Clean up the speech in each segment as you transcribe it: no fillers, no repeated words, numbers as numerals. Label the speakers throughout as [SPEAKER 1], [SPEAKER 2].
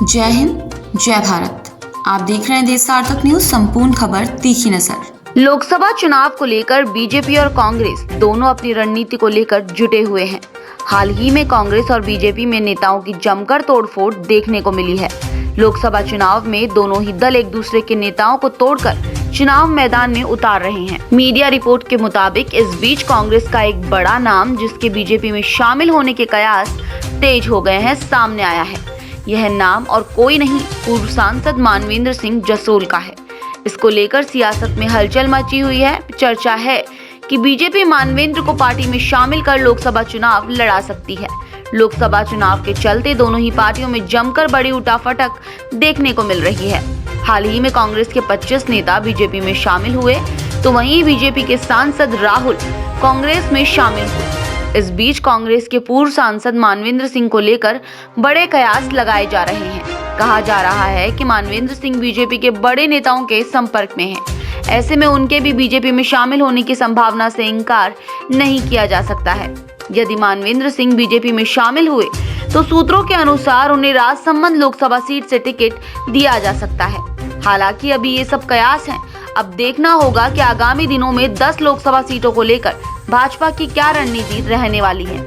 [SPEAKER 1] जय हिंद, जय भारत। आप देख रहे हैं देश सार्थक न्यूज। संपूर्ण खबर, तीखी नजर।
[SPEAKER 2] लोकसभा चुनाव को लेकर बीजेपी और कांग्रेस दोनों अपनी रणनीति को लेकर जुटे हुए हैं। हाल ही में कांग्रेस और बीजेपी में नेताओं की जमकर तोड़फोड़ देखने को मिली है। लोकसभा चुनाव में दोनों ही दल एक दूसरे के नेताओं को तोड़कर चुनाव मैदान में उतार रहे हैं। मीडिया रिपोर्ट के मुताबिक इस बीच कांग्रेस का एक बड़ा नाम जिसके बीजेपी में शामिल होने के कयास तेज हो गए हैं, सामने आया है। यह नाम और कोई नहीं, पूर्व सांसद मानवेंद्र सिंह जसोल का है। इसको लेकर सियासत में हलचल मची हुई है। चर्चा है कि बीजेपी मानवेंद्र को पार्टी में शामिल कर लोकसभा चुनाव लड़ा सकती है। लोकसभा चुनाव के चलते दोनों ही पार्टियों में जमकर बड़ी उठाफटक देखने को मिल रही है। हाल ही में कांग्रेस के 25 नेता बीजेपी में शामिल हुए, तो वहीं बीजेपी के सांसद राहुल कांग्रेस में शामिल हुए। इस बीच कांग्रेस के पूर्व सांसद मानवेंद्र सिंह को लेकर बड़े कयास लगाए जा रहे हैं। कहा जा रहा है कि मानवेंद्र सिंह बीजेपी के बड़े नेताओं के संपर्क में हैं। ऐसे में उनके भी बीजेपी में शामिल होने की संभावना से इनकार नहीं किया जा सकता है। यदि मानवेंद्र सिंह बीजेपी में शामिल हुए तो सूत्रों के अनुसार उन्हें राजसमंद लोकसभा सीट से टिकट दिया जा सकता है। हालांकि अभी ये सब कयास हैं। अब देखना होगा कि आगामी दिनों में 10 लोकसभा सीटों को लेकर भाजपा की क्या रणनीति रहने वाली है।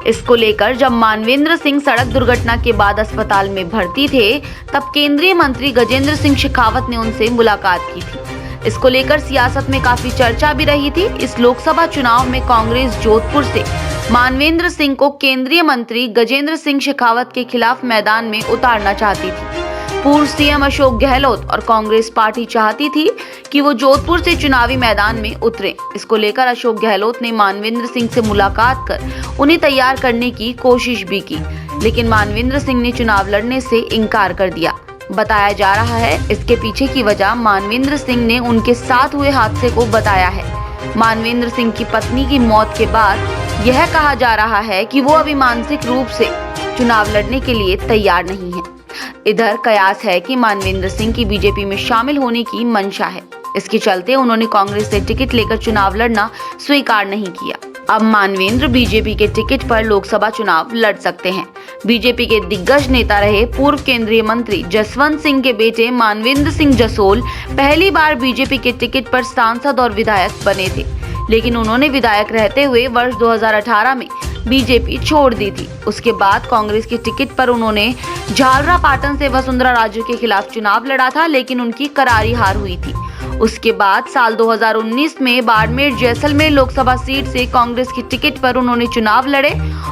[SPEAKER 2] इसको लेकर जब मानवेंद्र सिंह सड़क दुर्घटना के बाद अस्पताल में भर्ती थे, तब केंद्रीय मंत्री गजेंद्र सिंह शेखावत ने उनसे मुलाकात की थी। इसको लेकर सियासत में काफी चर्चा भी रही थी। इस लोकसभा चुनाव में कांग्रेस जोधपुर से मानवेंद्र सिंह को केंद्रीय मंत्री गजेंद्र सिंह शेखावत के खिलाफ मैदान में उतारना चाहती थी। पूर्व सीएम अशोक गहलोत और कांग्रेस पार्टी चाहती थी कि वो जोधपुर से चुनावी मैदान में उतरे। इसको लेकर अशोक गहलोत ने मानवेंद्र सिंह से मुलाकात कर उन्हें तैयार करने की कोशिश भी की, लेकिन मानवेंद्र सिंह ने चुनाव लड़ने से इनकार कर दिया। बताया जा रहा है इसके पीछे की वजह मानवेंद्र सिंह ने उनके साथ हुए हादसे को बताया है। मानवेंद्र सिंह की पत्नी की मौत के बाद यह कहा जा रहा है कि वो अभी मानसिक रूप से चुनाव लड़ने के लिए तैयार नहीं है। इधर कयास है कि मानवेंद्र सिंह की बीजेपी में शामिल होने की मंशा है। इसके चलते उन्होंने कांग्रेस से टिकट लेकर चुनाव लड़ना स्वीकार नहीं किया। अब मानवेंद्र बीजेपी के टिकट पर लोकसभा चुनाव लड़ सकते हैं। बीजेपी के दिग्गज नेता रहे पूर्व केंद्रीय मंत्री जसवंत सिंह के बेटे मानवेंद्र सिंह जसोल पहली बार बीजेपी के टिकट पर सांसद और विधायक बने थे, लेकिन उन्होंने विधायक रहते हुए वर्ष 2018 में बीजेपी छोड़ दी थी। उसके बाद कांग्रेस के टिकट पर उन्होंने झालरापाटन से वसुंधरा राजे के खिलाफ चुनाव लड़ा था, लेकिन उनकी करारी हार हुई थी। उसके बाद साल 2019 में बाड़मेर जैसलमेर लोकसभा सीट से कांग्रेस की टिकट पर उन्होंने चुनाव लड़े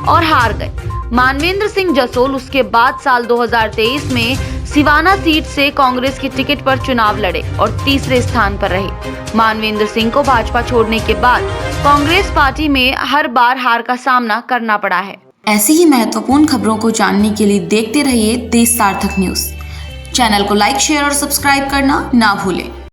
[SPEAKER 2] और हार गए। मानवेंद्र सिंह जसोल उसके बाद साल 2023 में सिवाना सीट से कांग्रेस की टिकट पर चुनाव लड़े और तीसरे स्थान पर रहे। मानवेंद्र सिंह को भाजपा छोड़ने के बाद कांग्रेस पार्टी में हर बार हार का सामना करना पड़ा है।
[SPEAKER 1] ऐसी ही महत्वपूर्ण खबरों को जानने के लिए देखते रहिए देश सार्थक न्यूज। चैनल को लाइक, शेयर और सब्सक्राइब करना ना भूलें।